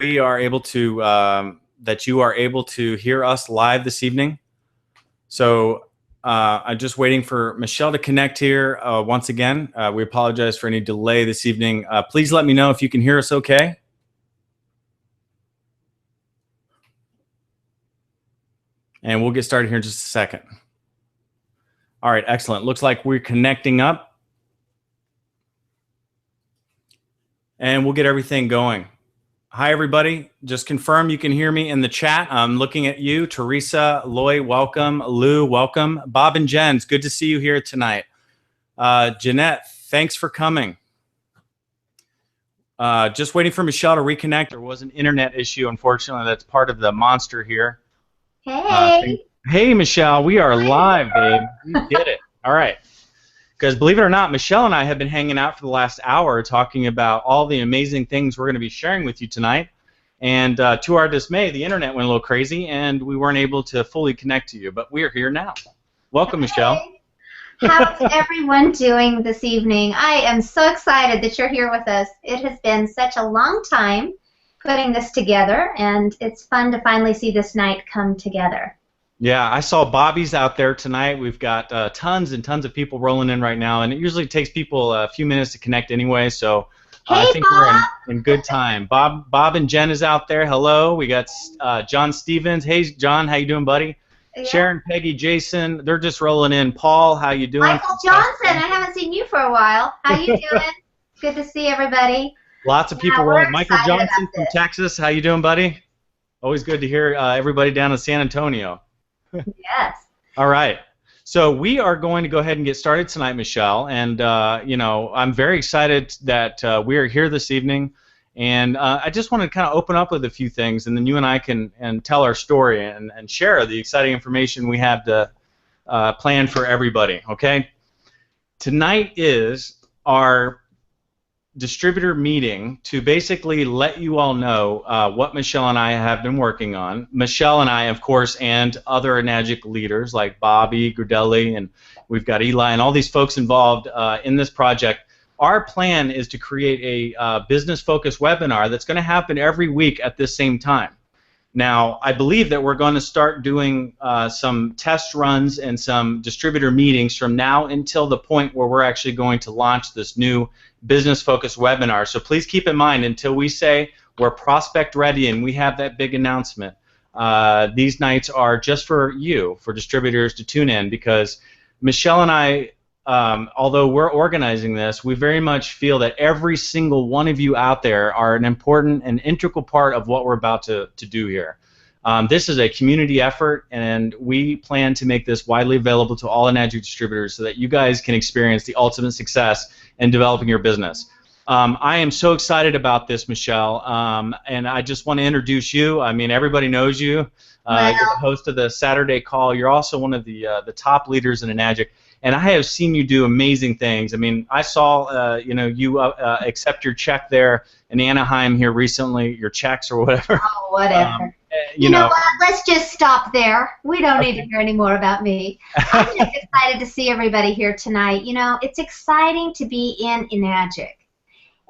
we are able to that you are able to hear us live this evening. So I'm just waiting for Michelle to connect here once again. We apologize for any delay this evening. Please let me know if you can hear us okay. And we'll get started here in just a second. All right, excellent. Looks like we're connecting up. And we'll get everything going. Hi, everybody. Just confirm you can hear me in the chat. I'm looking at you. Teresa, Loy, welcome. Lou, welcome. Bob and Jen, it's good to see you here tonight. Jeanette, thanks for coming. Just waiting for Michelle to reconnect. There was an internet issue, unfortunately. That's part of the monster here. Hey. Hey, Michelle. We are live, babe. We did it. All right. Because believe it or not, Michelle and I have been hanging out for the last hour talking about all the amazing things we're going to be sharing with you tonight. And to our dismay, the internet went a little crazy, and we weren't able to fully connect to you. But we are here now. Welcome, Michelle. How's everyone doing this evening? I am so excited that you're here with us. It has been such a long time putting this together, and it's fun to finally see this night come together. Yeah, I saw Bobby's out there tonight. We've got tons and tons of people rolling in right now, and it usually takes people a few minutes to connect anyway, so hey, I think Bob. we're in good time. Bob and Jen is out there. Hello. We got John Stevens. Hey, John, how you doing, buddy? Yeah. Sharon, Peggy, Jason, they're just rolling in. Paul, how you doing? Michael Johnson, I haven't seen you for a while. How you doing? Good to see everybody. Lots of people rolling. Michael Johnson from Texas, how you doing, buddy? Always good to hear everybody down in San Antonio. Yes. All right. So we are going to go ahead and get started tonight, Michelle. And, you know, I'm very excited that we are here this evening. And I just want to kind of open up with a few things, and then you and I can tell our story and share the exciting information we have to plan for everybody, okay? Tonight is our distributor meeting to basically let you all know what Michelle and I have been working on. Michelle and I, of course, and other Enagic leaders like Bobby, Grudelli, and we've got Eli and all these folks involved in this project. Our plan is to create a business-focused webinar that's going to happen every week at this same time. Now, I believe that we're going to start doing some test runs and some distributor meetings from now until the point where we're actually going to launch this new business-focused webinar. So please keep in mind, until we say we're prospect ready and we have that big announcement, these nights are just for you, for distributors to tune in, because Michelle and I, although we're organizing this, we very much feel that every single one of you out there are an important and integral part of what we're about to do here. This is a community effort, and we plan to make this widely available to all Enagic distributors so that you guys can experience the ultimate success in developing your business. I am so excited about this, Michelle, and I just want to introduce you. I mean, everybody knows you. You're the host of the Saturday Call. You're also one of the top leaders in Enagic. And I have seen you do amazing things. I mean, I saw, you know, you accept your check there in Anaheim here recently, your checks or whatever. Oh, whatever. You know what? Let's just stop there. We don't need to hear any more about me. I'm just excited to see everybody here tonight. You know, it's exciting to be in Enagic.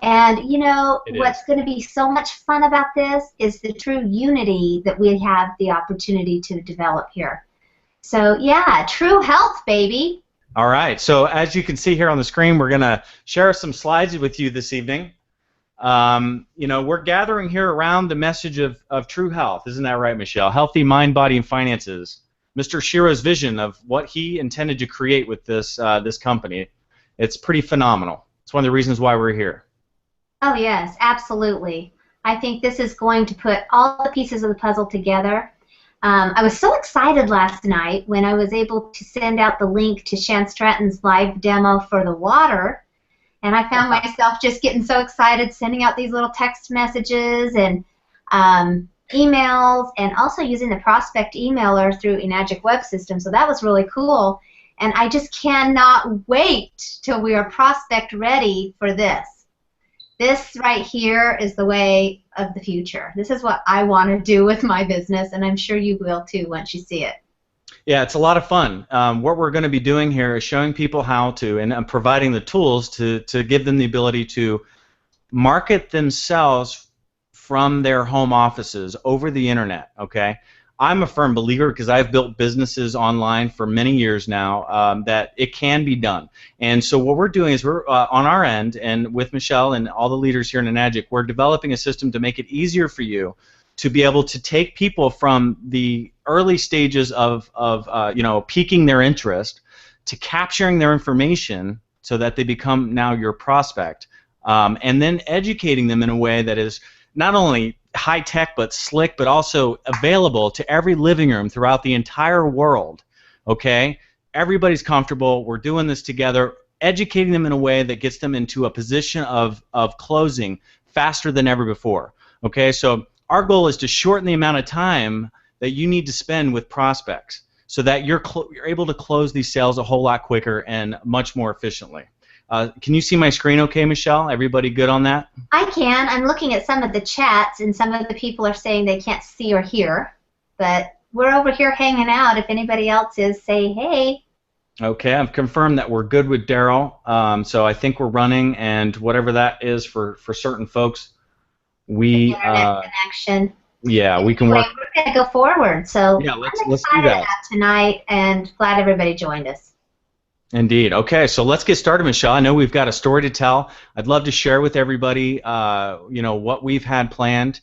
And, you know, what's going to be so much fun about this is the true unity that we have the opportunity to develop here. So, yeah, true health, baby. All right, so as you can see here on the screen, we're going to share some slides with you this evening. You know, we're gathering here around the message of true health. Isn't that right, Michelle? Healthy mind, body, and finances. Mr. Shiro's vision of what he intended to create with this, this company. It's pretty phenomenal. It's one of the reasons why we're here. Oh, yes, absolutely. I think this is going to put all the pieces of the puzzle together. I was so excited last night when I was able to send out the link to Shan Stratton's live demo for the water, and I found myself just getting so excited, sending out these little text messages and emails, and also using the prospect emailer through Enagic web system. So that was really cool, and I just cannot wait till we are prospect ready for this. This right here is the way of the future. This is what I want to do with my business, and I'm sure you will too once you see it. Yeah, it's a lot of fun. What we're going to be doing here is showing people how to, and providing the tools to give them the ability to market themselves from their home offices over the internet, okay? I'm a firm believer, because I've built businesses online for many years now, that it can be done. And so what we're doing is we're on our end, and with Michelle and all the leaders here in Enagic, we're developing a system to make it easier for you to be able to take people from the early stages of piquing their interest to capturing their information so that they become now your prospect, and then educating them in a way that is not only high tech but slick, but also available to every living room throughout the entire world. Okay, everybody's comfortable. We're doing this together, educating them in a way that gets them into a position of closing faster than ever before. Okay, so our goal is to shorten the amount of time that you need to spend with prospects, so that you're able to close these sales a whole lot quicker and much more efficiently. Can you see my screen okay, Michelle? Everybody good on that? I can. I'm looking at some of the chats, and some of the people are saying they can't see or hear. But we're over here hanging out. If anybody else is, say hey. Okay, I've confirmed that we're good with Daryl. So I think we're running, and whatever that is for certain folks, we internet connection. Yeah, we can anyway, work. We're going to go forward. So yeah, I'm let's excited do that about tonight, and glad everybody joined us. Indeed. Okay, so let's get started, Michelle. I know we've got a story to tell. I'd love to share with everybody, what we've had planned,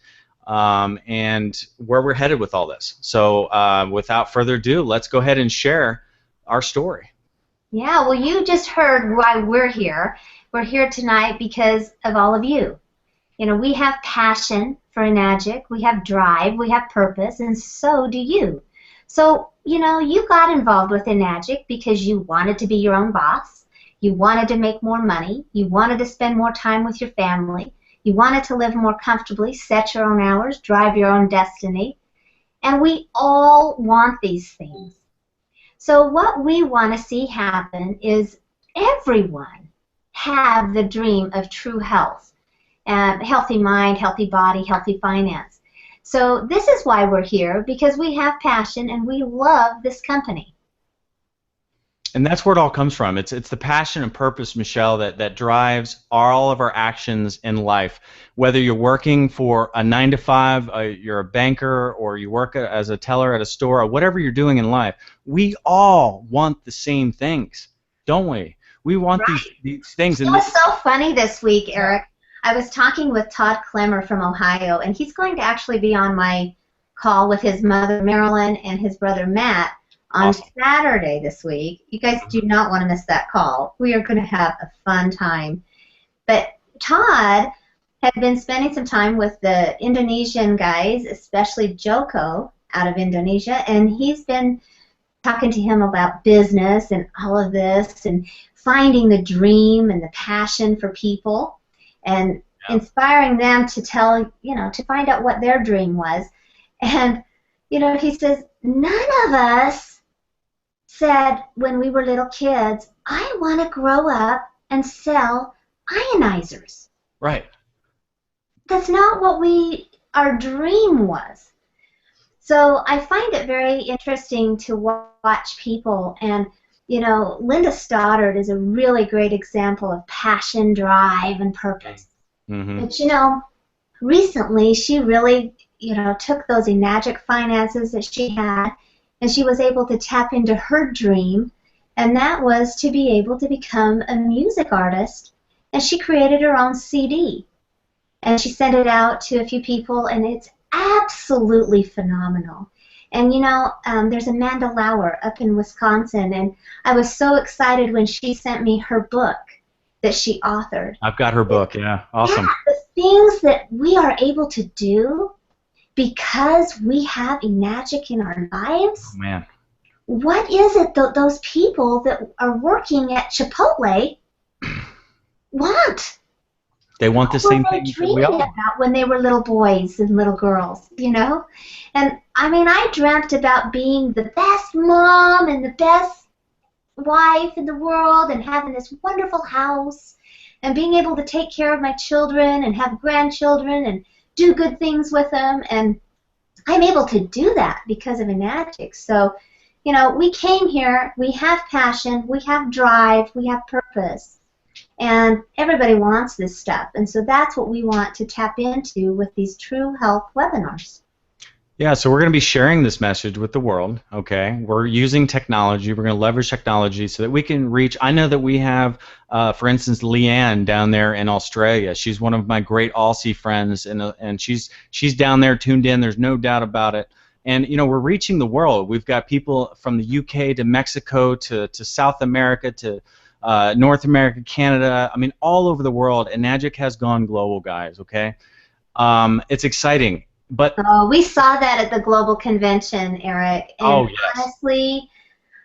and where we're headed with all this. So without further ado, let's go ahead and share our story. Yeah, well, you just heard why we're here. We're here tonight because of all of you. You know, we have passion for Enagic, we have drive, we have purpose, and so do you. So, you know, you got involved with Enagic because you wanted to be your own boss, you wanted to make more money, you wanted to spend more time with your family, you wanted to live more comfortably, set your own hours, drive your own destiny, and we all want these things. So what we want to see happen is everyone have the dream of true health, healthy mind, healthy body, healthy finance. So this is why we're here, because we have passion and we love this company. And that's where it all comes from. It's the passion and purpose, Michelle, that drives all of our actions in life. Whether you're working for a 9-to-5, you're a banker, or you work as a teller at a store, or whatever you're doing in life, we all want the same things, don't we? We want these things. It was so funny this week, Eric. I was talking with Todd Clemmer from Ohio, and he's going to actually be on my call with his mother, Marilyn, and his brother, Matt, on Saturday this week. You guys do not want to miss that call. We are going to have a fun time. But Todd had been spending some time with the Indonesian guys, especially Joko out of Indonesia, and he's been talking to him about business and all of this and finding the dream and the passion for people and inspiring them to to find out what their dream was. And, he says, none of us said when we were little kids, I want to grow up and sell ionizers. Right. That's not what our dream was. So I find it very interesting to watch people, and Linda Stoddard is a really great example of passion, drive, and purpose. Mm-hmm. But recently she really took those Enagic finances that she had, and she was able to tap into her dream, and that was to be able to become a music artist. And she created her own CD, and she sent it out to a few people, and it's absolutely phenomenal. And there's Amanda Lauer up in Wisconsin, and I was so excited when she sent me her book that she authored. I've got her book, yeah, awesome. Yeah, the things that we are able to do because we have Enagic in our lives. Oh, man. What is it that those people that are working at Chipotle want? They want the same thing that we all about when they were little boys and little girls, And I dreamt about being the best mom and the best wife in the world and having this wonderful house and being able to take care of my children and have grandchildren and do good things with them. And I'm able to do that because of Enagic. So, we came here, we have passion, we have drive, we have purpose. And everybody wants this stuff. And so that's what we want to tap into with these True Health webinars. Yeah, so we're going to be sharing this message with the world, okay? We're using technology. We're going to leverage technology so that we can reach. I know that we have, for instance, Leanne down there in Australia. She's one of my great Aussie friends, and she's down there tuned in. There's no doubt about it. And, you know, we're reaching the world. We've got people from the UK to Mexico to South America to North America, Canada. I mean, all over the world. Enagic has gone global, guys, okay? It's exciting. But we saw that at the global convention, Eric. And yes. Honestly,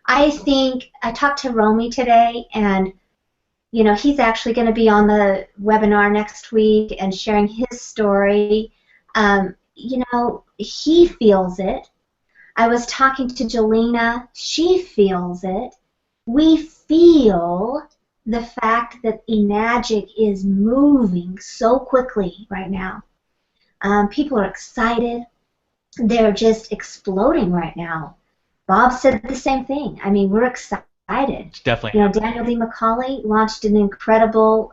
I think I talked to Romy today, and you know, he's actually going to be on the webinar next week and sharing his story. You know, he feels it. I was talking to Jelena. She feels it. We feel the fact that Enagic is moving so quickly right now. People are excited. They're just exploding right now. Bob said the same thing. I mean, we're excited. It's definitely. You know, Daniel D. McCauley launched an incredible,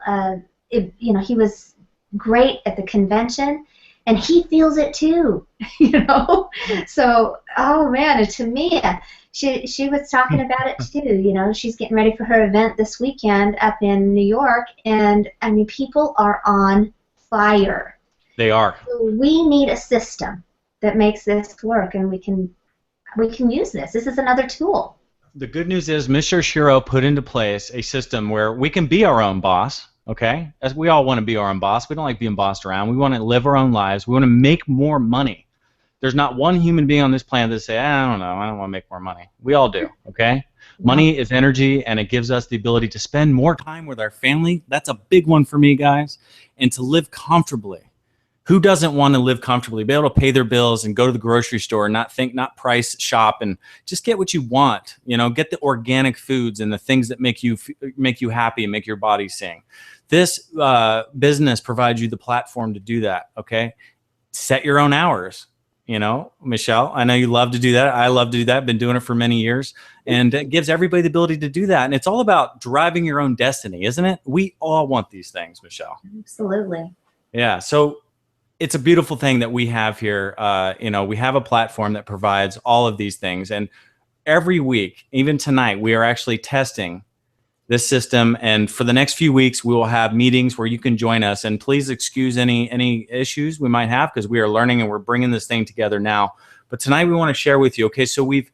you know, he was great at the convention, and he feels it too, you know. So, oh man, and Tamia, she was talking about it too, you know. She's getting ready for her event this weekend up in New York, and I mean, people are on fire. They are. So we need a system that makes this work, and we can use this. This is another tool. The good news is Mr. Shiro put into place a system where we can be our own boss, okay? As we all want to be our own boss. We don't like being bossed around. We want to live our own lives. We want to make more money. There's not one human being on this planet that say, I don't know, I don't want to make more money. We all do, okay? Money is energy, and it gives us the ability to spend more time with our family. That's a big one for me, guys, and to live comfortably. Who doesn't want to live comfortably, be able to pay their bills and go to the grocery store and not price shop and just get what you want? You know, get the organic foods and the things that make you happy and make your body sing. This business provides you the platform to do that, okay? Set your own hours. You know, Michelle, I know you love to do that. I love to do that. Been doing it for many years. And it gives everybody the ability to do that. And it's all about driving your own destiny, isn't it? We all want these things, Michelle. Absolutely. Yeah. So it's a beautiful thing that we have here. You know, we have a platform that provides all of these things. And every week, even tonight, we are actually testing this system. And for the next few weeks, we will have meetings where you can join us. And please excuse any issues we might have, because we are learning and we're bringing this thing together now. But tonight we want to share with you. Okay, so we've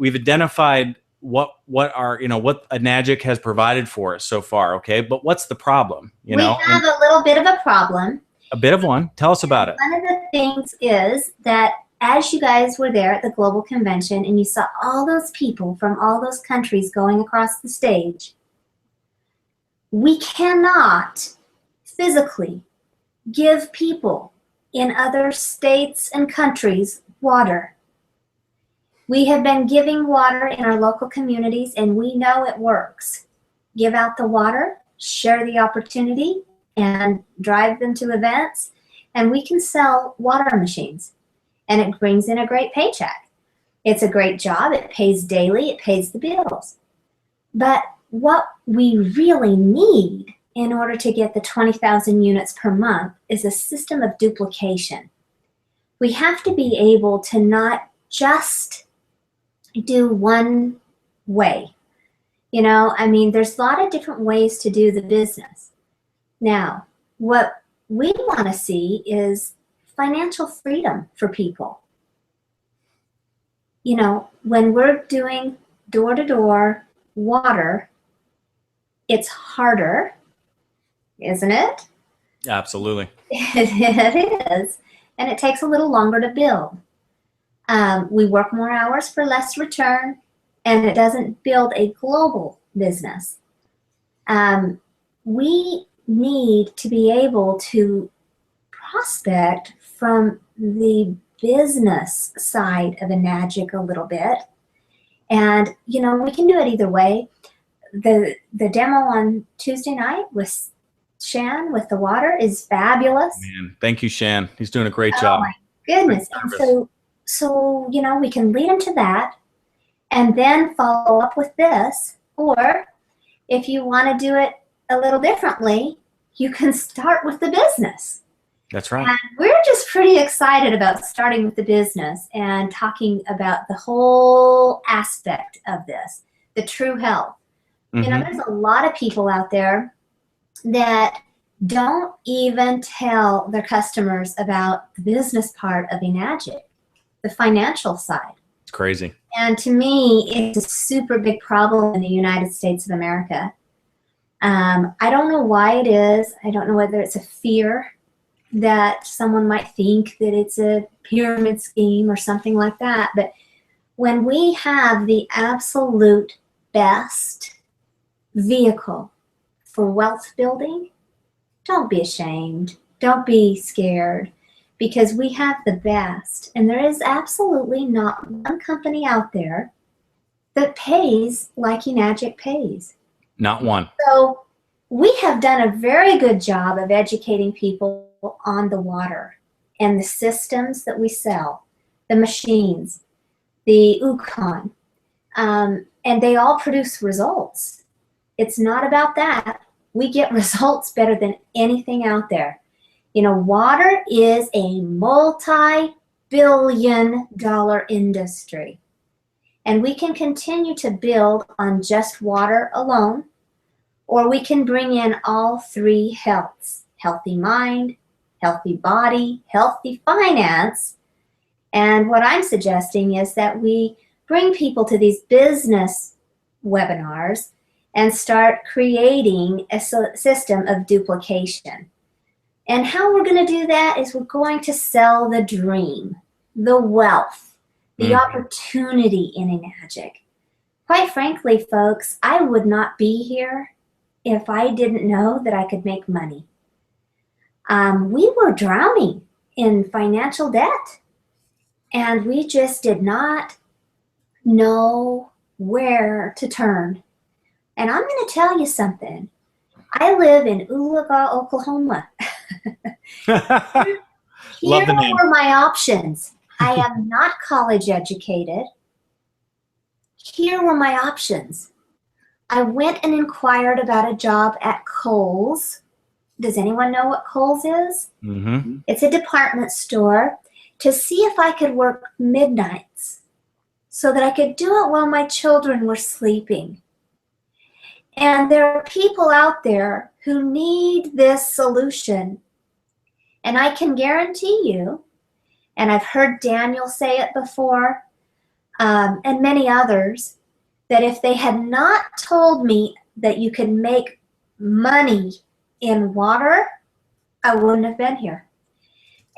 identified what Enagic has provided for us so far. Okay, but what's the problem? You know, we have a little bit of a problem. A bit of one. Tell us about it. One of the things is that as you guys were there at the global convention and you saw all those people from all those countries going across the stage, we cannot physically give people in other states and countries water. We have been giving water in our local communities, and we know it works. Give out the water, share the opportunity, and drive them to events, and we can sell water machines, and it brings in a great paycheck. It's a great job. It pays daily. It pays the bills. But what we really need in order to get the 20,000 units per month is a system of duplication. We have to be able to not just do one way. You know, I mean, there's a lot of different ways to do the business. Now, what we want to see is financial freedom for people. You know, when we're doing door-to-door water, it's harder, isn't it? Absolutely. It is. And it takes a little longer to build. We work more hours for less return, and it doesn't build a global business. We need to be able to prospect from the business side of Enagic a little bit. And, you know, we can do it either way. The demo on Tuesday night with Shan with the water is fabulous. Man, thank you, Shan. He's doing a great job. Oh my goodness. And so, you know, we can lead them to that and then follow up with this. Or if you want to do it a little differently, you can start with the business. That's right. And we're just pretty excited about starting with the business and talking about the whole aspect of this, the true health. You know, there's a lot of people out there that don't even tell their customers about the business part of Enagic, the financial side. It's crazy. And to me, it's a super big problem in the United States of America. I don't know why it is. I don't know whether it's a fear that someone might think that it's a pyramid scheme or something like that. But when we have the absolute best vehicle for wealth building, don't be ashamed. Don't be scared, because we have the best. And there is absolutely not one company out there that pays like Enagic pays. Not one. So we have done a very good job of educating people on the water and the systems that we sell, the machines, the Ukon, and they all produce results. It's not about that. We get results better than anything out there. You know, water is a multi-billion-dollar industry. And we can continue to build on just water alone, or we can bring in all three healths: healthy mind, healthy body, healthy finance. And what I'm suggesting is that we bring people to these business webinars and start creating a system of duplication. And how we're going to do that is we're going to sell the dream, the wealth, the opportunity in Enagic. Quite frankly, folks, I would not be here if I didn't know that I could make money. We were drowning in financial debt, and we just did not know where to turn. And I'm going to tell you something. I live in Oologah, Oklahoma. Love the name. Here were my options. I am not college educated. Here were my options. I went and inquired about a job at Kohl's. Does anyone know what Kohl's is? It's a department store, to see if I could work midnights so that I could do it while my children were sleeping. And there are people out there who need this solution. And I can guarantee you, and I've heard Daniel say it before, and many others, that if they had not told me that you could make money in water, I wouldn't have been here.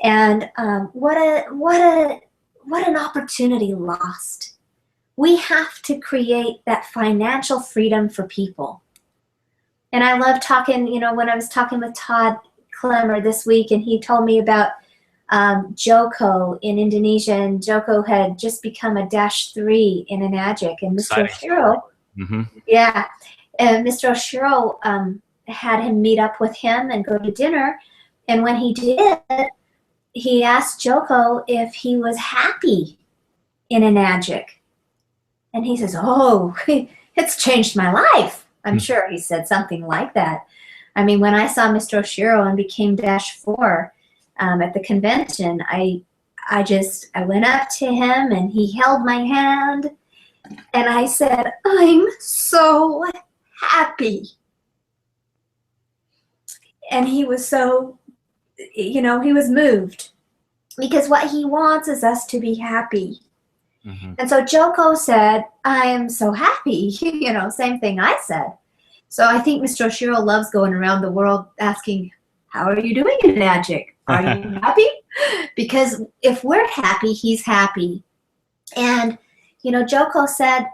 And what an opportunity lost. We have to create that financial freedom for people. And I love talking, you know, when I was talking with Todd Klemmer this week, and he told me about Joko in Indonesia, and Joko had just become a -3 in Enagic, and Mr. Oshiro, and Mr. Oshiro had him meet up with him and go to dinner, and when he did, he asked Joko if he was happy in Enagic, and he says, "Oh, it's changed my life." I'm sure he said something like that. I mean, when I saw Mr. Oshiro and became -4 at the convention, I went up to him and he held my hand, and I said, "I'm so happy." And he was so, you know, he was moved, because what he wants is us to be happy. And so Joko said, "I am so happy." You know, same thing I said. So I think Mr. Oshiro loves going around the world asking, "How are you doing in Enagic? Are you happy?" Because if we're happy, he's happy. And, you know, Joko said,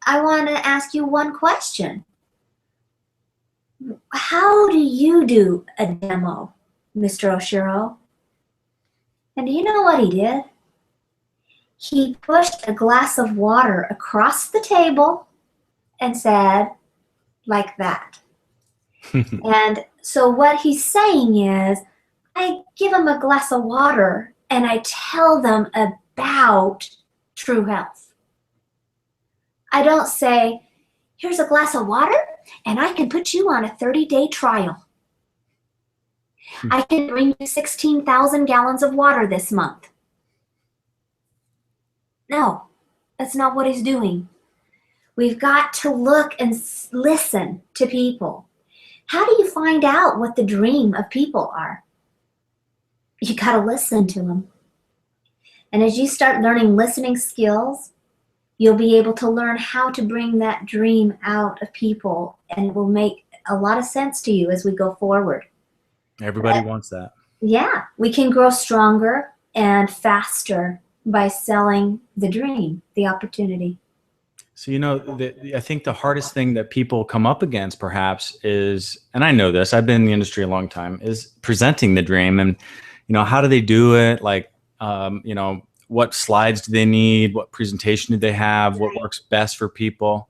"I want to ask you one question. How do you do a demo, Mr. Oshiro?" And do you know what he did? He pushed a glass of water across the table and said, like that. And so what he's saying is, I give them a glass of water and I tell them about true health. I don't say, "Here's a glass of water and I can put you on a 30-day trial. I can bring you 16,000 gallons of water this month. No, that's not what he's doing. We've got to look and listen to people. How do you find out what the dream of people are? You got to listen to them. And as you start learning listening skills, you'll be able to learn how to bring that dream out of people, and it will make a lot of sense to you as we go forward. Everybody wants that. Yeah, we can grow stronger and faster by selling the dream, the opportunity. So, you know, I think the hardest thing that people come up against perhaps is, and I know this, I've been in the industry a long time, is presenting the dream. And, you know, how do they do it? Like, you know, what slides do they need? What presentation do they have? What works best for people?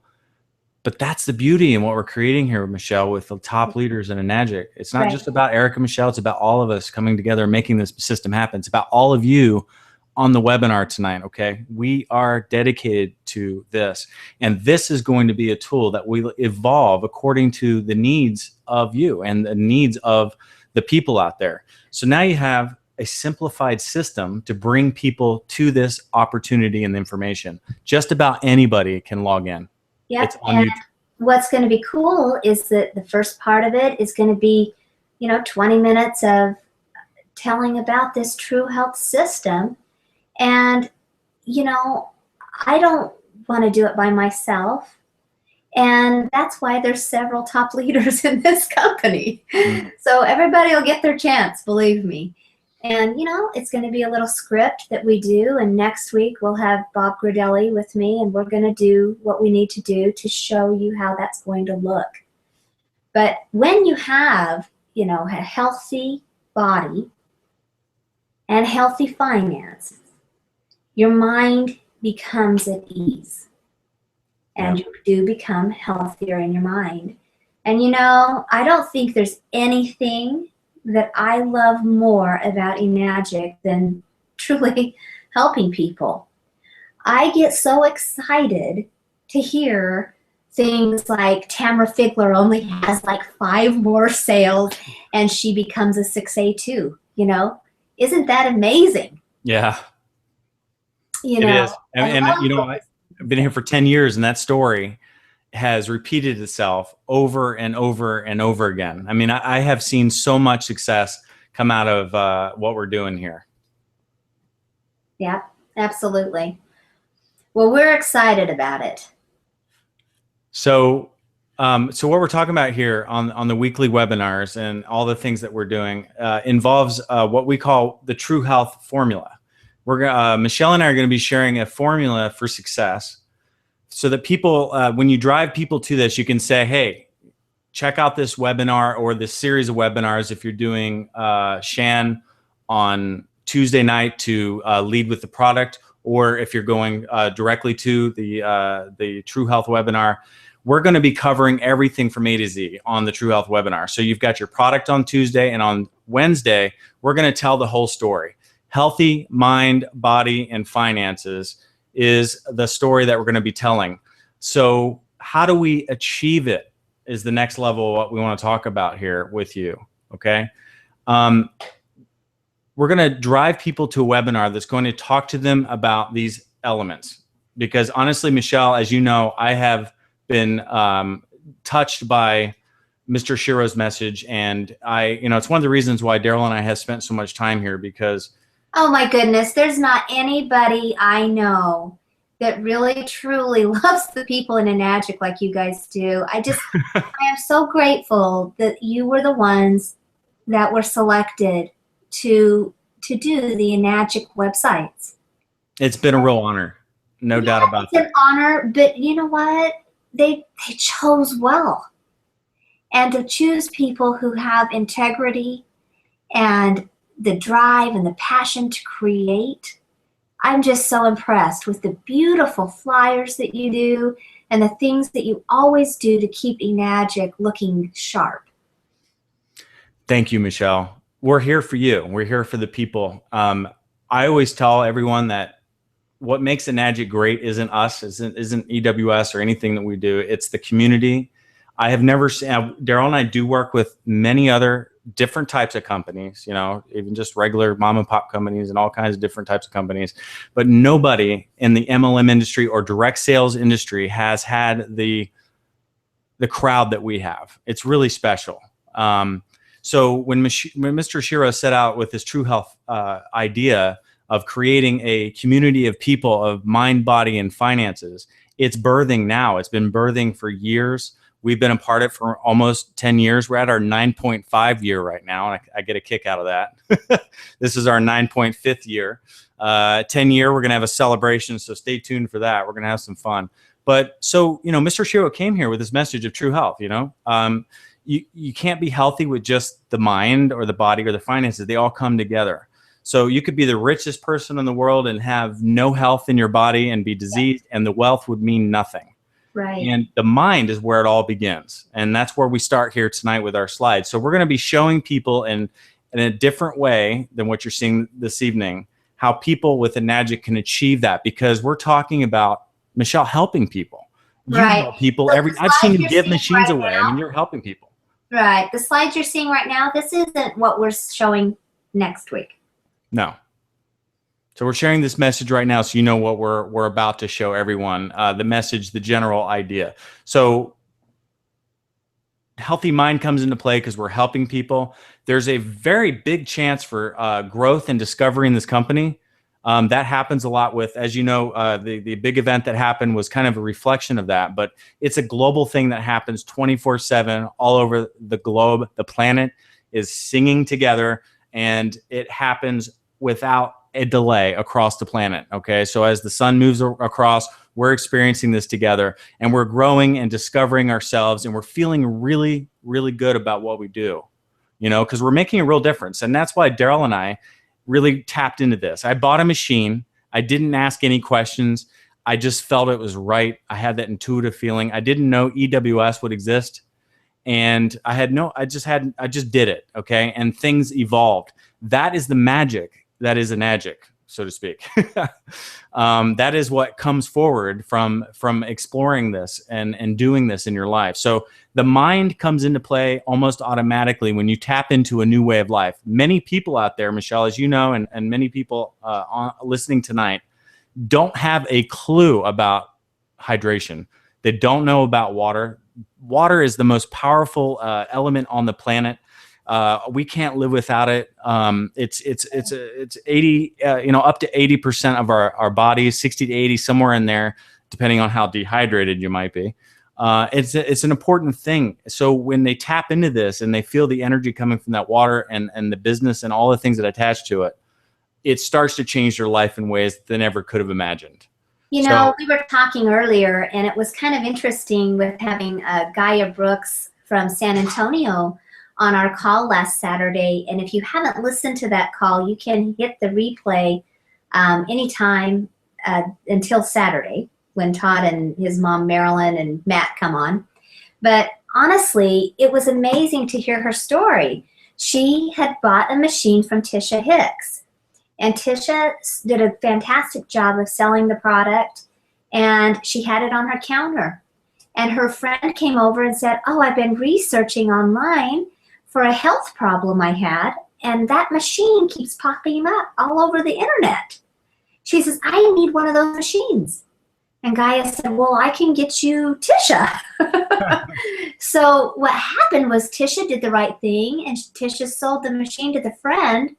But that's the beauty in what we're creating here, Michelle, with the top leaders in Enagic. It's not just about Eric and Michelle. It's about all of us coming together and making this system happen. It's about all of you on the webinar tonight, okay? We are dedicated to this. And this is going to be a tool that will evolve according to the needs of you and the needs of the people out there. So now you have a simplified system to bring people to this opportunity and information. Just about anybody can log in. Yep, and what's going to be cool is that the first part of it is going to be, you know, 20 minutes of telling about this True Health system. And, you know, I don't want to do it by myself. And that's why there's several top leaders in this company. So everybody will get their chance, believe me. And, you know, it's going to be a little script that we do. And next week we'll have Bob Gradelli with me, and we're going to do what we need to do to show you how that's going to look. But when you have, you know, a healthy body and healthy finances, your mind becomes at ease. And you do become healthier in your mind. And, you know, I don't think there's anything that I love more about Enagic than truly helping people. I get so excited to hear things like Tamara Figler only has like 5 more sales and she becomes a 6A2, you know? Isn't that amazing? Yeah. You know, it is. And you know, I've been here for 10 years, and that story has repeated itself over and over and over again. I mean, I have seen so much success come out of what we're doing here. Yeah, absolutely. Well, we're excited about it. So, so what we're talking about here on the weekly webinars and all the things that we're doing involves what we call the True Health formula. Michelle and I are going to be sharing a formula for success, so that people, when you drive people to this, you can say, hey, check out this webinar or this series of webinars if you're doing Shan on Tuesday night to lead with the product, or if you're going directly to the True Health webinar. We're going to be covering everything from A to Z on the True Health webinar. So you've got your product on Tuesday, and on Wednesday, we're going to tell the whole story. Healthy mind, body, and finances is the story that we're going to be telling. So how do we achieve it is the next level of what we want to talk about here with you, okay? We're going to drive people to a webinar that's going to talk to them about these elements. Because honestly, Michelle, as you know, I have been touched by Mr. Shiro's message, and it's one of the reasons why Daryl and I have spent so much time here, because oh my goodness, there's not anybody I know that really truly loves the people in Enagic like you guys do. I am so grateful that you were the ones that were selected to do the Enagic websites. It's been a real honor, no doubt about that. It's an honor, but you know what? They chose well. And to choose people who have integrity and the drive and the passion to create, I'm just so impressed with the beautiful flyers that you do and the things that you always do to keep Enagic looking sharp. Thank you, Michelle. We're here for you. We're here for the people. I always tell everyone that what makes Enagic great isn't us, isn't EWS or anything that we do. It's the community. I have never seen, Daryl and I do work with many other different types of companies, even just regular mom and pop companies and all kinds of different types of companies. But nobody in the MLM industry or direct sales industry has had the crowd that we have. It's really special. So when Mr. Shiro set out with his True Health idea of creating a community of people of mind, body, and finances, it's birthing now. It's been birthing for years. We've been a part of it for almost 10 years. We're at our 9.5 year right now, and I get a kick out of that. This is our 9.5 year. 10 year, we're going to have a celebration, so stay tuned for that. We're going to have some fun. But so, Mr. Shiro came here with this message of true health, You can't be healthy with just the mind or the body or the finances. They all come together. So you could be the richest person in the world and have no health in your body and be diseased, and the wealth would mean nothing. Right. And the mind is where it all begins. And that's where we start here tonight with our slides. So we're going to be showing people in a different way than what you're seeing this evening, how people with Enagic can achieve that, because we're talking about, Michelle, helping people. You help people. I've seen you give machines away. I mean, you're helping people. Right. The slides you're seeing right now, this isn't what we're showing next week. No. So we're sharing this message right now, so you know what we're about to show everyone. The message, the general idea. So healthy mind comes into play because we're helping people. There's a very big chance for growth and discovery in this company. That happens a lot with, as you know, the big event that happened was kind of a reflection of that. But it's a global thing that happens 24/7 all over the globe. The planet is singing together, and it happens without a delay across the planet. Okay, so as the sun moves across, we're experiencing this together, and we're growing and discovering ourselves, and we're feeling really, really good about what we do, because we're making a real difference. And that's why Daryl and I really tapped into this. I bought a machine. I didn't ask any questions. I just felt it was right. I had that intuitive feeling. I didn't know EWS would exist, and I just did it. Okay, and things evolved. That is the magic. That is Enagic, so to speak. That is what comes forward from exploring this and doing this in your life. So the mind comes into play almost automatically when you tap into a new way of life. Many people out there, Michelle, as you know, and many people listening tonight, don't have a clue about hydration. They don't know about water. Water is the most powerful element on the planet. We can't live without it. It's 80, up to 80% of our bodies, 60 to 80, somewhere in there, depending on how dehydrated you might be. It's an important thing. So when they tap into this and they feel the energy coming from that water and the business and all the things that attach to it, it starts to change their life in ways they never could have imagined. We were talking earlier, and it was kind of interesting with having Gaia Brooks from San Antonio on our call last Saturday. And if you haven't listened to that call, you can hit the replay anytime until Saturday when Todd and his mom Marilyn and Matt come on. But honestly, it was amazing to hear her story. She had bought a machine from Tisha Hicks, and Tisha did a fantastic job of selling the product, and she had it on her counter. And her friend came over and said, "Oh, I've been researching online for a health problem I had, and that machine keeps popping up all over the internet." She says, "I need one of those machines." And Gaia said, "Well, I can get you Tisha." So what happened was Tisha did the right thing, and Tisha sold the machine to the friend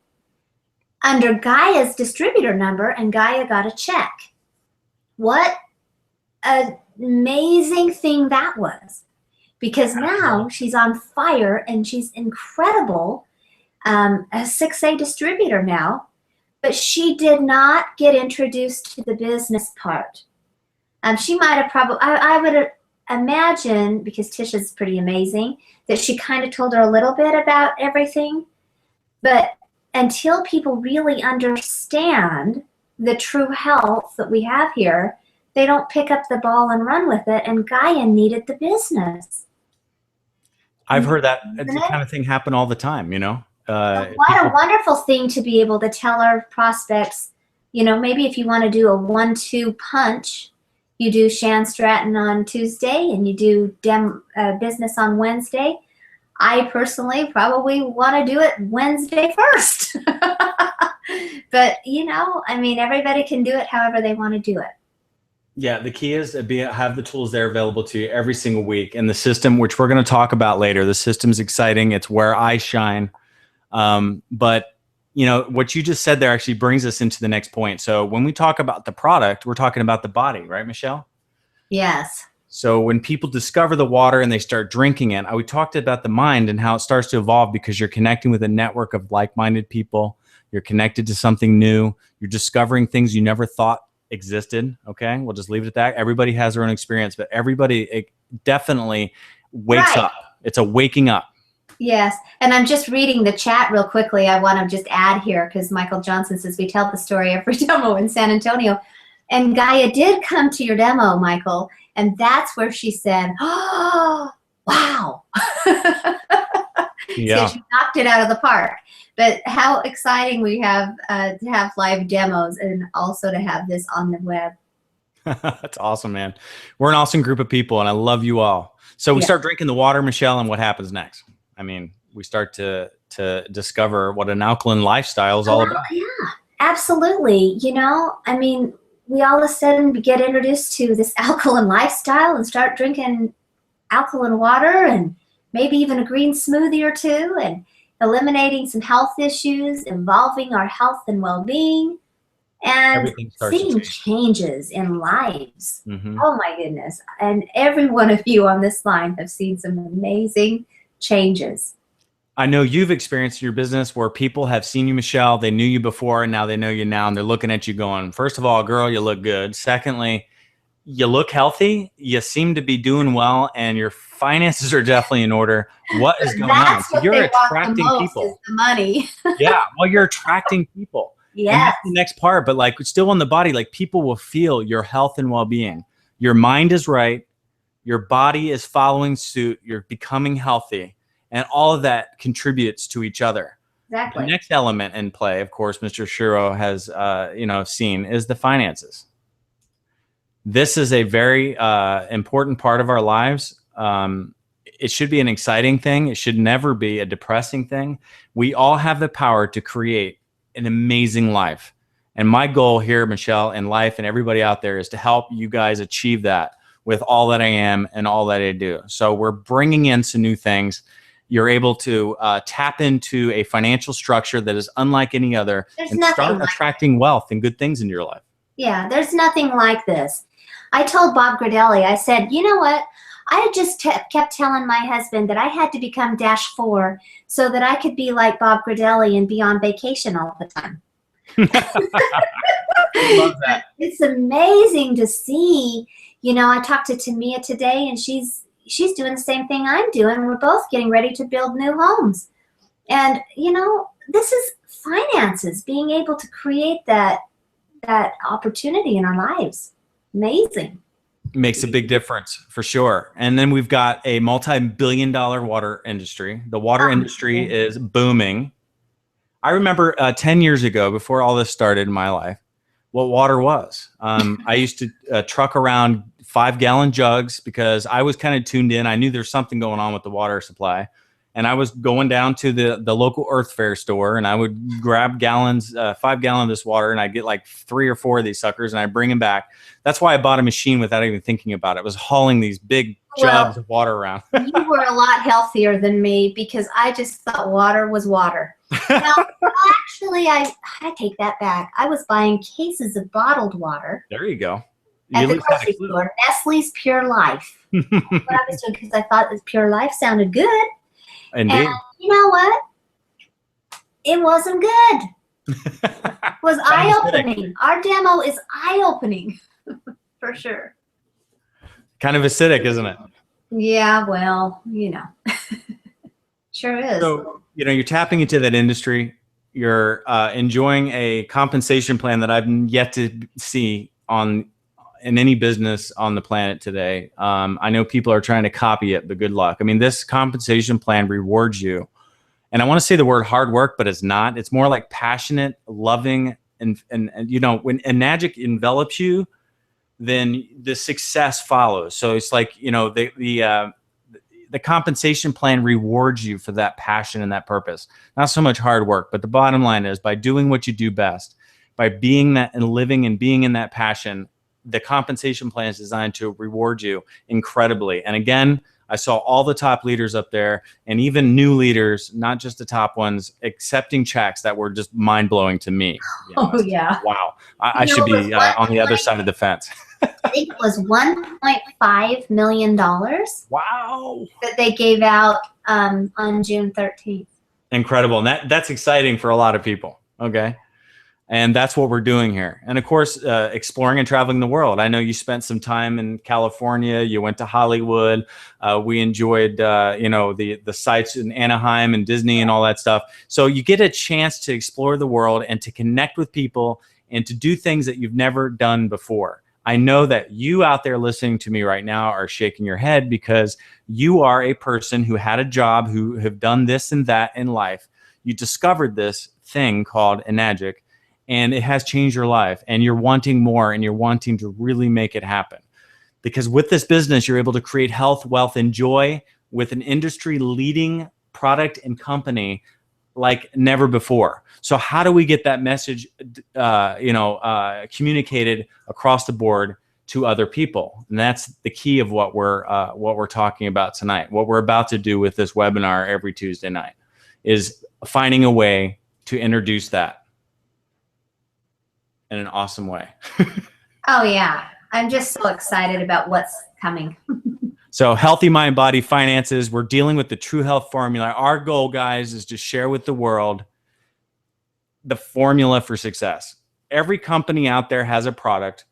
under Gaia's distributor number, and Gaia got a check. What an amazing thing that was. Because now she's on fire and she's incredible, a 6A distributor now, but she did not get introduced to the business part. She might have probably, I would imagine, because Tisha's pretty amazing, that she kind of told her a little bit about everything, but until people really understand the true health that we have here, they don't pick up the ball and run with it, and Gaia needed the business. I've heard that kind of thing happen all the time, What a wonderful thing to be able to tell our prospects, maybe if you want to do a 1-2 punch, You do Shan Stratton on Tuesday, and you do business on Wednesday. I personally probably want to do it Wednesday first. But, I mean, everybody can do it however they want to do it. Yeah, the key is to have the tools there available to you every single week. And the system, which we're going to talk about later, the system's exciting. It's where I shine. But what you just said there actually brings us into the next point. So when we talk about the product, we're talking about the body, right, Michelle? Yes. So when people discover the water and they start drinking it, we talked about the mind and how it starts to evolve because you're connecting with a network of like-minded people. You're connected to something new. You're discovering things you never thought existed. Okay, we'll just leave it at that. Everybody has their own experience, but everybody definitely wakes up. It's a waking up. Yes, and I'm just reading the chat real quickly. I want to just add here because Michael Johnson says we tell the story every demo in San Antonio. And Gaia did come to your demo, Michael, and that's where she said, "Oh, wow." Yeah. So she knocked it out of the park. But how exciting we have to have live demos and also to have this on the web. That's awesome, man. We're an awesome group of people, and I love you all. So we start drinking the water, Michelle, and what happens next? I mean, we start to discover what an alkaline lifestyle is all about. Yeah, absolutely. I mean, we all of a sudden get introduced to this alkaline lifestyle and start drinking alkaline water and maybe even a green smoothie or two and eliminating some health issues, involving our health and well-being, and seeing changes in lives. Mm-hmm. Oh my goodness. And every one of you on this line have seen some amazing changes. I know you've experienced your business where people have seen you, Michelle, they knew you before and now they know you now and they're looking at you going, first of all, girl, you look good. Secondly, you look healthy, you seem to be doing well, and your finances are definitely in order. What is going on? So you're attracting people. Is the money. Yeah, well, you're attracting people. Yeah. And that's the next part, but like still on the body, like people will feel your health and well-being. Your mind is right. Your body is following suit. You're becoming healthy. And all of that contributes to each other. Exactly. The next element in play, of course, Mr. Shiro has seen is the finances. This is a very important part of our lives. It should be an exciting thing. It should never be a depressing thing. We all have the power to create an amazing life. And my goal here, Michelle, in life and everybody out there is to help you guys achieve that with all that I am and all that I do. So we're bringing in some new things. You're able to tap into a financial structure that is unlike any other and start attracting wealth and good things in your life. Yeah, there's nothing like this. I told Bob Gradelli, I said, you know what? I just kept telling my husband that I had to become -4 so that I could be like Bob Gradelli and be on vacation all the time. Love that. It's amazing to see. I talked to Tamia today, and she's doing the same thing I'm doing. We're both getting ready to build new homes. And, this is finances, being able to create that opportunity in our lives. Amazing. Makes a big difference for sure. And then we've got a multi-billion-dollar water industry. The water industry is booming. I remember 10 years ago, before all this started in my life, what water was. I used to truck around 5-gallon jugs because I was kind of tuned in. I knew there's something going on with the water supply. And I was going down to the local Earth Fare store, and I would grab 5 gallons of this water, and I'd get like 3 or 4 of these suckers, and I'd bring them back. That's why I bought a machine without even thinking about it. I was hauling these big jugs of water around. You were a lot healthier than me because I just thought water was water. Now, actually, I take that back. I was buying cases of bottled water. There you go. At the grocery store, Nestle's Pure Life. What I was doing because I thought this Pure Life sounded good. Indeed. And you know what? It wasn't good. It was eye-opening. Our demo is eye-opening, for sure. Kind of acidic, isn't it? Yeah, well, sure is. So, you're tapping into that industry. You're enjoying a compensation plan that I've yet to see in any business on the planet today. I know people are trying to copy it, but good luck. I mean, this compensation plan rewards you. And I want to say the word hard work, but it's not. It's more like passionate, loving, and when Enagic envelops you, then the success follows. So it's like, you know, the compensation plan rewards you for that passion and that purpose. Not so much hard work, but the bottom line is by doing what you do best, by being that and living and being in that passion, the compensation plan is designed to reward you incredibly. And again, I saw all the top leaders up there and even new leaders, not just the top ones, accepting checks that were just mind blowing to me. Oh, yeah. Wow. I should be on the other side of the fence. I think it was $1.5 million. Wow. That they gave out on June 13th. Incredible. And that's exciting for a lot of people. Okay. And that's what we're doing here. And of course, exploring and traveling the world. I know you spent some time in California. You went to Hollywood. We enjoyed, you know, the sites in Anaheim and Disney and all that stuff. So you get a chance to explore the world and to connect with people and to do things that you've never done before. I know that you out there listening to me right now are shaking your head because you are a person who had a job, who have done this and that in life. You discovered this thing called Enagic, and it has changed your life, and you're wanting more, and you're wanting to really make it happen. Because with this business, you're able to create health, wealth, and joy with an industry-leading product and company like never before. So how do we get that message, communicated across the board to other people? And that's the key of what we're talking about tonight. What we're about to do with this webinar every Tuesday night is finding a way to introduce that in an awesome way. Oh yeah, I'm just so excited about what's coming. So healthy mind, body, finances. We're dealing with the True Health Formula. Our goal, guys, is to share with the world the formula for success. Every company out there has a product.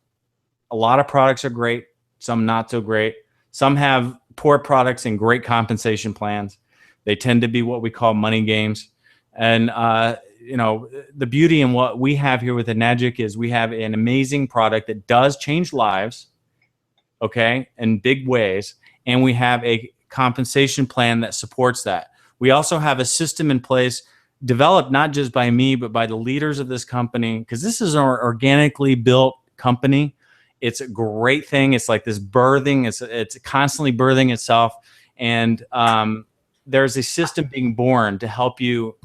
A lot of products are great, some not so great. Some have poor products and great compensation plans. They tend to be what we call money games. And the beauty in what we have here with Enagic is we have an amazing product that does change lives, okay, in big ways. And we have a compensation plan that supports that. We also have a system in place developed not just by me, but by the leaders of this company, because this is an organically built company. It's a great thing. It's like this birthing. It's constantly birthing itself. And there's a system being born to help you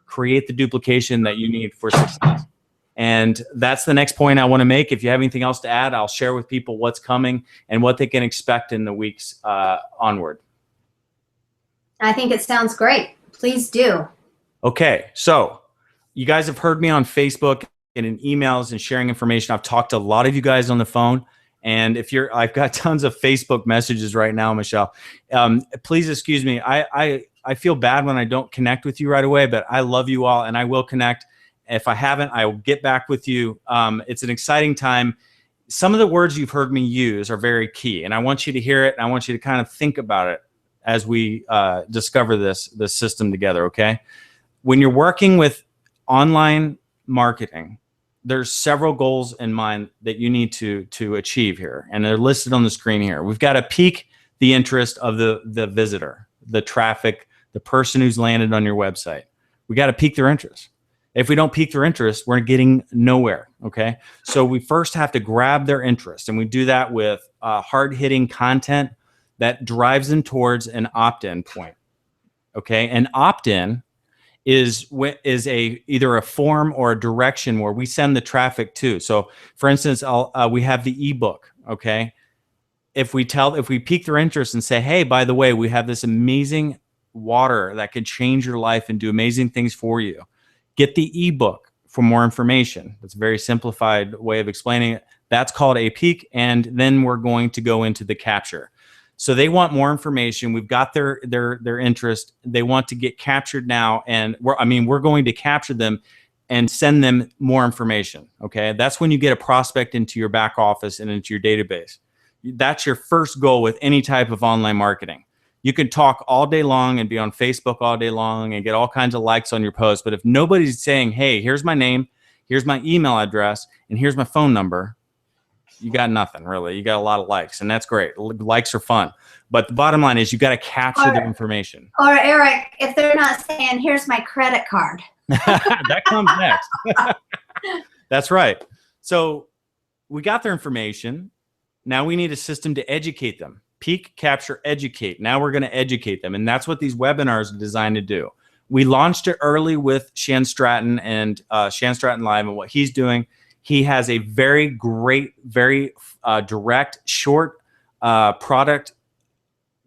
create the duplication that you need for success. And that's the next point I want to make. If you have anything else to add, I'll share with people what's coming and what they can expect in the weeks onward. I think it sounds great. Please do. Okay, so you guys have heard me on Facebook and in emails and sharing information. I've talked to a lot of you guys on the phone. And I've got tons of Facebook messages right now, Michelle. Please excuse me. I feel bad when I don't connect with you right away, but I love you all and I will connect. If I haven't, I will get back with you. It's an exciting time. Some of the words you've heard me use are very key, and I want you to hear it, and I want you to kind of think about it as we discover this system together, okay? When you're working with online marketing, there's several goals in mind that you need to achieve here, and they're listed on the screen here. We've got to pique the interest of the visitor, the traffic, the person who's landed on your website. We got to pique their interest. If we don't pique their interest, we're getting nowhere, okay? So we first have to grab their interest, and we do that with hard-hitting content that drives them towards an opt-in point, okay? An opt-in is either a form or a direction where we send the traffic to. So, for instance, we have the ebook, okay? If we pique their interest and say, hey, by the way, we have this amazing water that could change your life and do amazing things for you. Get the ebook for more information. That's a very simplified way of explaining it. That's called a pique, and then we're going to go into the capture. So they want more information. We've got their interest. They want to get captured now, and we're going to capture them and send them more information. Okay, that's when you get a prospect into your back office and into your database. That's your first goal with any type of online marketing. You can talk all day long and be on Facebook all day long and get all kinds of likes on your posts. But if nobody's saying, hey, here's my name, here's my email address, and here's my phone number, you got nothing, really. You got a lot of likes, and that's great. Likes are fun. But the bottom line is you got to capture the information. Or, Eric, if they're not saying, here's my credit card. That comes next. That's right. So we got their information. Now we need a system to educate them. Peak, capture, educate. Now we're going to educate them. And that's what these webinars are designed to do. We launched it early with Shan Stratton and Shan Stratton Live and what he's doing. He has a very great, very direct, short product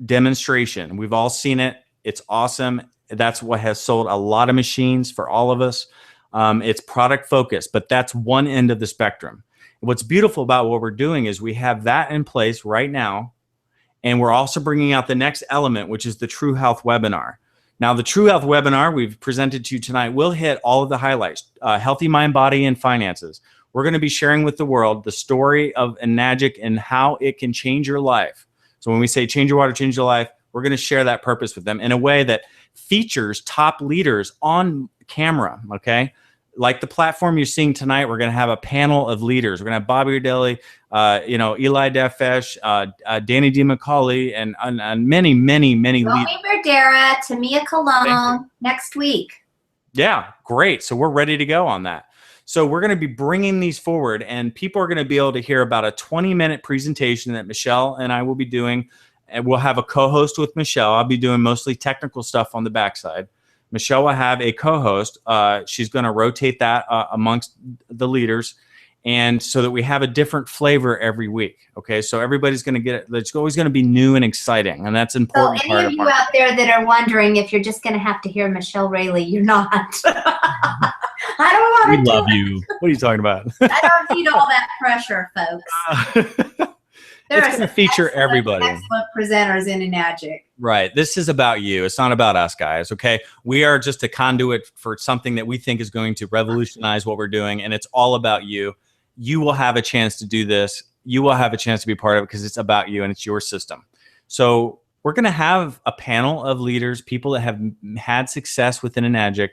demonstration. We've all seen it. It's awesome. That's what has sold a lot of machines for all of us. It's product focused, but that's one end of the spectrum. What's beautiful about what we're doing is we have that in place right now, and we're also bringing out the next element, which is the True Health webinar. Now, the True Health webinar we've presented to you tonight will hit all of the highlights, healthy mind, body, and finances. We're going to be sharing with the world the story of Enagic and how it can change your life. So when we say change your water, change your life, we're going to share that purpose with them in a way that features top leaders on camera, okay? Like the platform you're seeing tonight, we're going to have a panel of leaders. We're going to have Bobby Urdelli, Eli Defesh, Danny D. McCauley, and many, many, many leaders. Romy Verdera, Tamia Cologne next week. Yeah, great. So we're ready to go on that. So we're going to be bringing these forward, and people are going to be able to hear about a 20-minute presentation that Michelle and I will be doing. And we'll have a co-host with Michelle. I'll be doing mostly technical stuff on the backside. Michelle will have a co-host. She's going to rotate that amongst the leaders, and so that we have a different flavor every week. Okay, so everybody's going to get it. It's always going to be new and exciting, and that's important. So any of you out there that are wondering if you're just going to have to hear Michelle Rayleigh, you're not. I don't want to. We love you. What are you talking about? I don't need all that pressure, folks. It's going to feature everybody. Excellent presenters in Enagic. Right. This is about you. It's not about us, guys. Okay. We are just a conduit for something that we think is going to revolutionize what we're doing, and it's all about you. You will have a chance to do this. You will have a chance to be part of it because it's about you and it's your system. So we're going to have a panel of leaders, people that have had success within Enagic,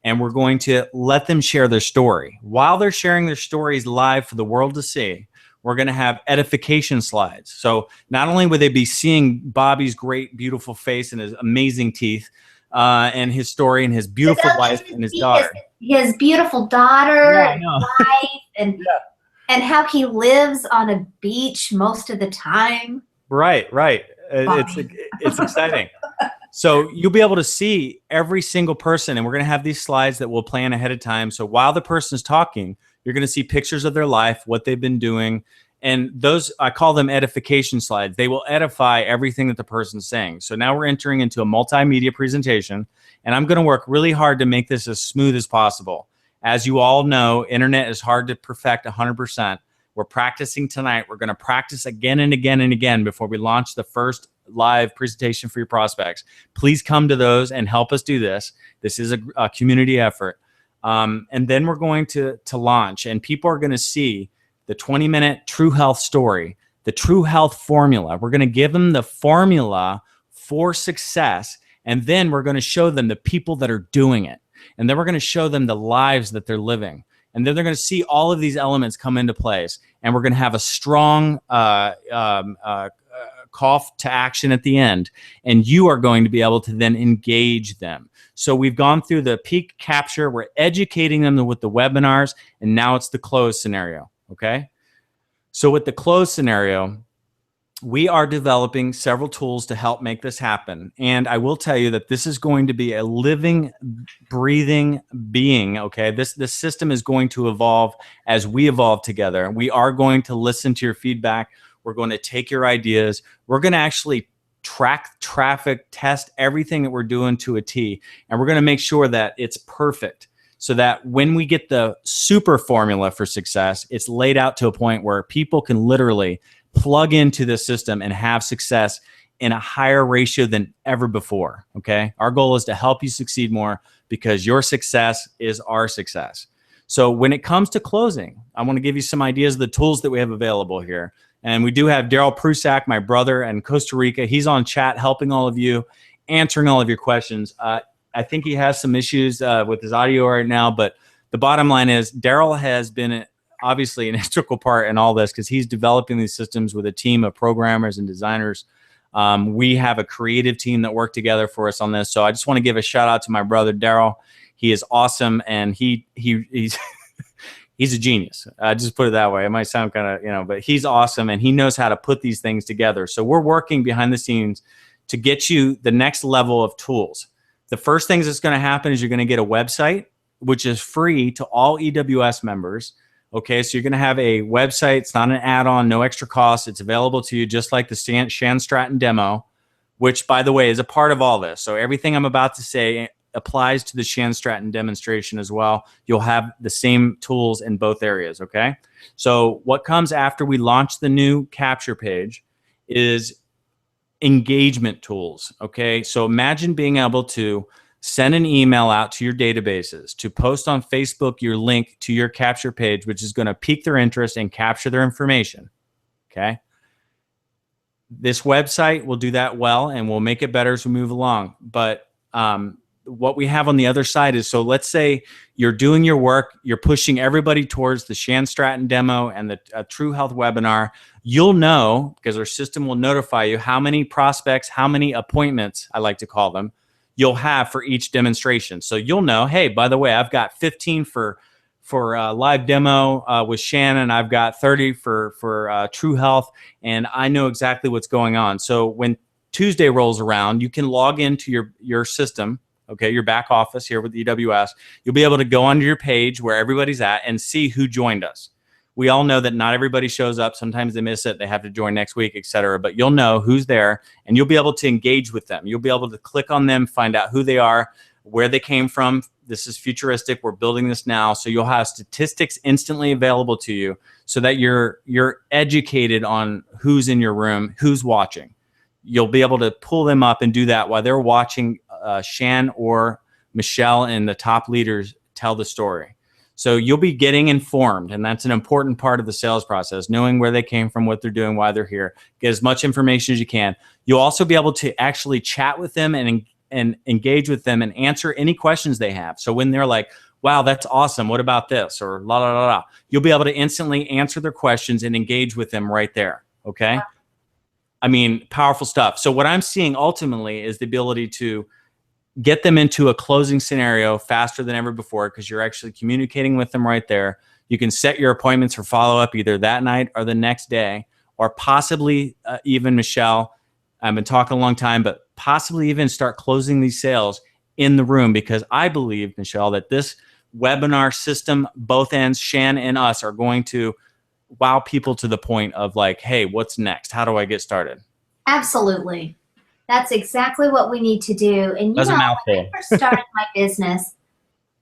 and we're going to let them share their story. While they're sharing their stories live for the world to see, we're going to have edification slides. So not only would they be seeing Bobby's great, beautiful face and his amazing teeth and his story and his beautiful wife and his daughter. His beautiful daughter, wife, and how he lives on a beach most of the time. Right. It's exciting. So you'll be able to see every single person, and we're going to have these slides that we'll plan ahead of time. So while the person's talking, you're going to see pictures of their life, what they've been doing, and those, I call them edification slides. They will edify everything that the person's saying. So now we're entering into a multimedia presentation, and I'm going to work really hard to make this as smooth as possible. As you all know, internet is hard to perfect 100%. We're practicing tonight. We're going to practice again and again and again before we launch the first live presentation for your prospects. Please come to those and help us do this. This is a community effort. And then we're going to launch, and people are going to see the 20-minute True Health story, the True Health formula. We're going to give them the formula for success, and then we're going to show them the people that are doing it. And then we're going to show them the lives that they're living. And then they're going to see all of these elements come into place, and we're going to have a strong call to action at the end, and you are going to be able to then engage them. So we've gone through the peak capture, we're educating them with the webinars, and now it's the close scenario, okay? So with the close scenario, we are developing several tools to help make this happen. And I will tell you that this is going to be a living, breathing being, okay? This system is going to evolve as we evolve together. We are going to listen to your feedback. We're going to take your ideas. We're going to actually track traffic, test everything that we're doing to a T, and we're going to make sure that it's perfect so that when we get the super formula for success, it's laid out to a point where people can literally plug into the system and have success in a higher ratio than ever before, okay? Our goal is to help you succeed more because your success is our success. So when it comes to closing, I want to give you some ideas of the tools that we have available here. And we do have Daryl Prusak, my brother in Costa Rica. He's on chat helping all of you, answering all of your questions. I think he has some issues with his audio right now, but the bottom line is Daryl has been obviously an integral part in all this because he's developing these systems with a team of programmers and designers. We have a creative team that work together for us on this. So I just want to give a shout out to my brother, Daryl. He is awesome, and he's He's a genius. Just put it that way. It might sound kind of, but he's awesome, and he knows how to put these things together. So we're working behind the scenes to get you the next level of tools. The first things that's going to happen is you're going to get a website, which is free to all EWS members. Okay, so you're going to have a website. It's not an add-on, no extra cost. It's available to you just like the Shan Stratton demo, which, by the way, is a part of all this. So everything I'm about to say applies to the Shan Stratton demonstration as well. You'll have the same tools in both areas, okay? So what comes after we launch the new capture page is engagement tools, okay? So imagine being able to send an email out to your databases, to post on Facebook your link to your capture page, which is going to pique their interest and capture their information, okay? This website will do that well, and we'll make it better as we move along. But what we have on the other side is, so let's say you're doing your work, you're pushing everybody towards the Shan Stratton demo and the True Health webinar. You'll know, because our system will notify you, how many prospects, how many appointments, I like to call them, you'll have for each demonstration. So you'll know, hey, by the way, I've got 15 for live demo with Shannon. I've got 30 for True Health, and I know exactly what's going on. So when Tuesday rolls around, you can log into your system, okay, your back office here with EWS. You'll be able to go onto your page where everybody's at and see who joined us. We all know that not everybody shows up. Sometimes they miss it. They have to join next week, et cetera. But you'll know who's there, and you'll be able to engage with them. You'll be able to click on them, find out who they are, where they came from. This is futuristic. We're building this now. So you'll have statistics instantly available to you so that you're educated on who's in your room, who's watching. You'll be able to pull them up and do that while they're watching Shan or Michelle and the top leaders tell the story. So you'll be getting informed, and that's an important part of the sales process, knowing where they came from, what they're doing, why they're here. Get as much information as you can. You'll also be able to actually chat with them and engage with them and answer any questions they have. So when they're like, wow, that's awesome, what about this? Or la, la, la, la. You'll be able to instantly answer their questions and engage with them right there, okay? I mean, powerful stuff. So what I'm seeing ultimately is the ability to get them into a closing scenario faster than ever before, because you're actually communicating with them right there. You can set your appointments for follow-up either that night or the next day, or possibly even, Michelle, I've been talking a long time, but possibly even start closing these sales in the room, because I believe, Michelle, that this webinar system, both ends, Shan and us, are going to wow people to the point of like, hey, what's next? How do I get started? Absolutely. That's exactly what we need to do. And you know, when I first started my business,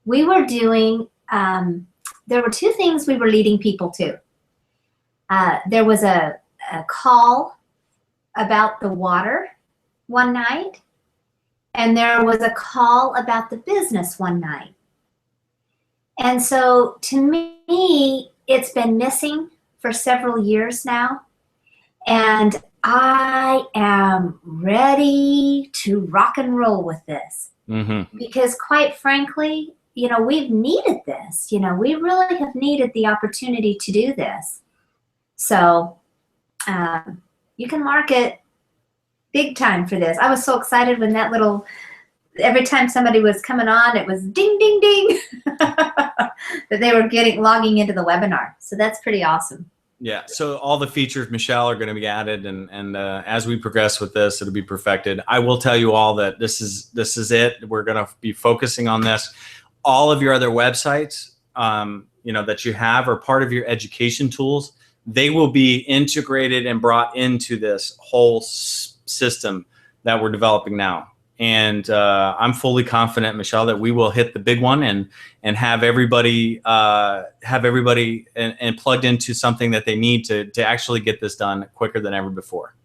we were doing, there were two things we were leading people to. There was a call about the water one night, and there was a call about the business one night. And so to me, it's been missing for several years now. And I am ready to rock and roll with this. Mm-hmm. Because quite frankly, you know, we've needed this. You know, we really have needed the opportunity to do this. So you can market big time for this. I was so excited when that little, every time somebody was coming on, it was ding, ding, ding, that they were logging into the webinar. So that's pretty awesome. Yeah, so all the features, Michelle, are going to be added, and as we progress with this, it'll be perfected. I will tell you all that this is it. We're going to be focusing on this. All of your other websites, you know, that you have are part of your education tools. They will be integrated and brought into this whole system that we're developing now. And I'm fully confident, Michelle, that we will hit the big one and have everybody and plugged into something that they need to actually get this done quicker than ever before.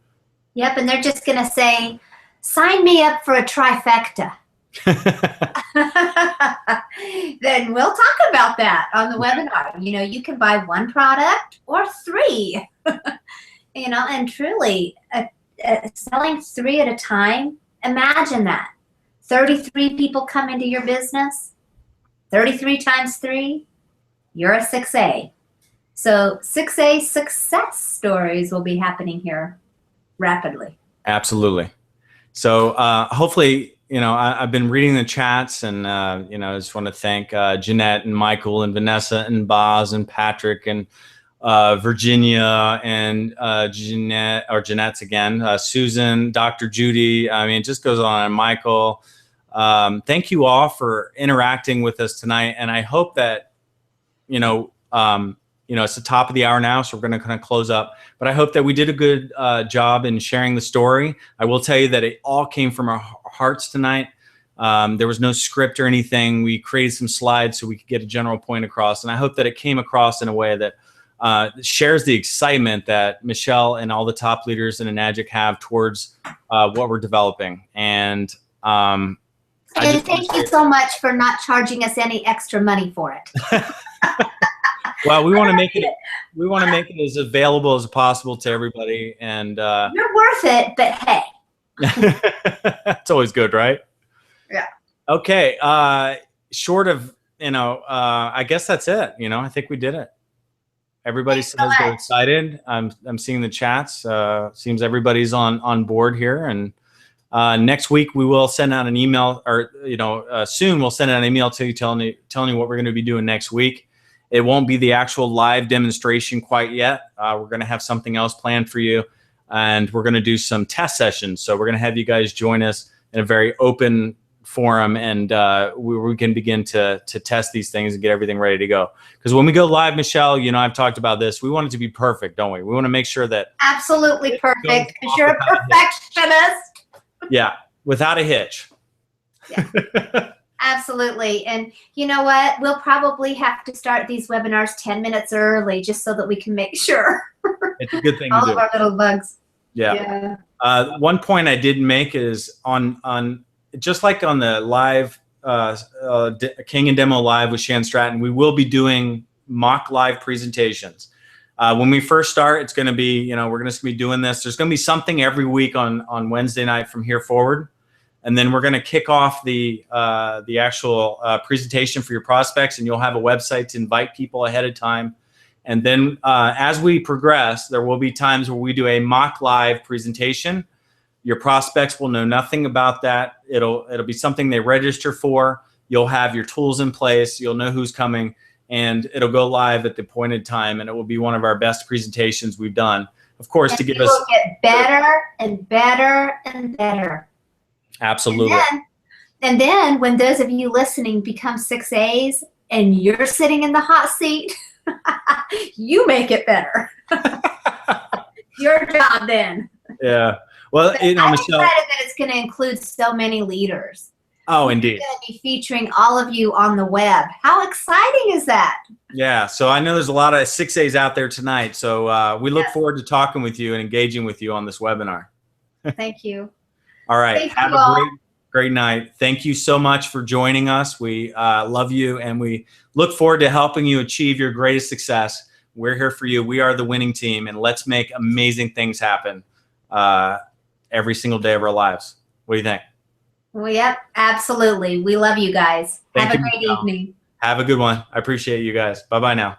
Yep, and they're just going to say, sign me up for a trifecta. Then we'll talk about that on the webinar. You know, you can buy one product or three. You know, and truly, selling 3 at a time. Imagine that. 33 people come into your business. 33 times 3, you're a 6A. So 6A success stories will be happening here rapidly. Absolutely. So hopefully I've been reading the chats, and I just want to thank Jeanette and Michael and Vanessa and Boz and Patrick and Virginia and Jeanette's again, Susan, Dr. Judy. I mean, it just goes on. And Michael, thank you all for interacting with us tonight. And I hope that, it's the top of the hour now, so we're going to kind of close up. But I hope that we did a good job in sharing the story. I will tell you that it all came from our hearts tonight. There was no script or anything. We created some slides so we could get a general point across. And I hope that it came across in a way that shares the excitement that Michelle and all the top leaders in Enagic have towards what we're developing. And thank you so much for not charging us any extra money for it. Well, we want to make it. We want to make it as available as possible to everybody. And you're worth it, but hey, it's always good, right? Yeah. Okay. Short of I guess that's it. I think we did it. Everybody says they're excited. I'm seeing the chats. Seems everybody's on board here. And next week we will send out an email, or soon we'll send out an email to you telling you what we're going to be doing next week. It won't be the actual live demonstration quite yet. We're going to have something else planned for you, and we're going to do some test sessions. So we're going to have you guys join us in a very open forum, and we can begin to test these things and get everything ready to go. Because when we go live, Michelle, I've talked about this. We want it to be perfect, don't we? We want to make sure that absolutely perfect, because you're a perfectionist. Yeah, without a hitch. Yeah. Absolutely. And you know what? We'll probably have to start these webinars 10 minutes early just so that we can make sure. It's a good thing all to do. of our little bugs. Yeah. One point I didn't make is on just like on the live King and Demo Live with Shan Stratton, we will be doing mock live presentations. When we first start, it's going to be, we're going to be doing this. There's going to be something every week on Wednesday night from here forward. And then we're going to kick off the actual presentation for your prospects, and you'll have a website to invite people ahead of time. And then as we progress, there will be times where we do a mock live presentation. Your prospects will know nothing about that. It'll be something they register for. You'll have your tools in place. You'll know who's coming, and it'll go live at the appointed time. And it will be one of our best presentations we've done. Of course, to give us. It will get better and better and better. Absolutely. And then when those of you listening become 6As and you're sitting in the hot seat, you make it better. Your job then. Yeah. Well, I'm Michelle, excited that it's going to include so many leaders. Oh, indeed. It's going to be featuring all of you on the web. How exciting is that? Yeah. So I know there's a lot of 6As out there tonight. So we look forward to talking with you and engaging with you on this webinar. Thank you. All right. Thank Have a great night. Thank you so much for joining us. We love you, and we look forward to helping you achieve your greatest success. We're here for you. We are the winning team, and let's make amazing things happen every single day of our lives. What do you think? Well, yep, absolutely. We love you guys. Have a great evening. Have a good one. I appreciate you guys. Bye-bye now.